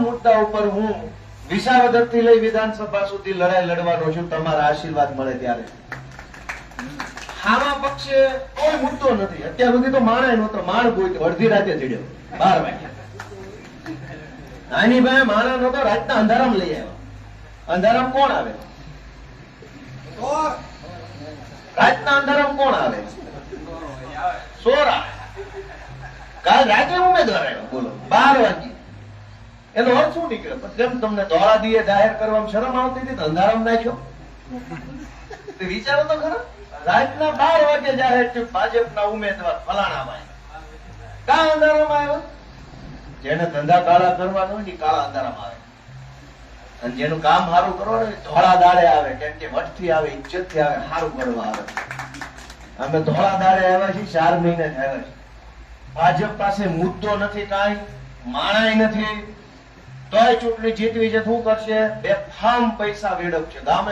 મુદ્દા ઉપર હું વિસાવદર થી લઈ વિધાનસભા સુધી લડાઈ લડવાનો છું, તમારા આશીર્વાદ મળે ત્યારે. હામા પક્ષે કોઈ મુદ્દો નથી. અત્યાર સુધી તો માણા નહોતો, માણ કોઈ અડધી રાતે ચડ્યો 12 વાગે. આની ભાઈ માણા નહોતો, રાતના અંધારામાં લઈ આવ્યા. અંધારામાં કોણ આવે? રાતના અંધારામાં કોણ આવે? સોરા. કાલ રાતે ઉમેદવાર આવ્યો, બોલો 12 વાગે. એનો અર્થ શું નીકળે? કેમ તમને ધોળા દીએ જાહેર કરવામાં શરમ આવતી હતી? અંધારામાં નાખ્યો. વિચારો તો ખરા. રાતના 12 વાગે જાહેર થયું ભાજપના ઉમેદવાર ફલાણાભાઈ. કા અંધારામાં આવ્યો? જેને ધંધા કાળા કરવાનો હોય ને કાળા અંધારામાં આવે, અને જેનું કામ સારું કરવાનું હોય ધોળા દાડે આવે. કેમ કે વટથી આવે, ઇજ્જતથી આવે, સારું કરવા આવે. અમે ધોળા દાડે આવ્યા છીએ, 4 મહિને થયા છે. ભાજપ પાસે મુદ્દો નથી, કાંઈ માણાય નથી, તોય ચૂંટણી જીતવી છે. શું કરશે? બેફામ પૈસા વેડપ છે. ગામે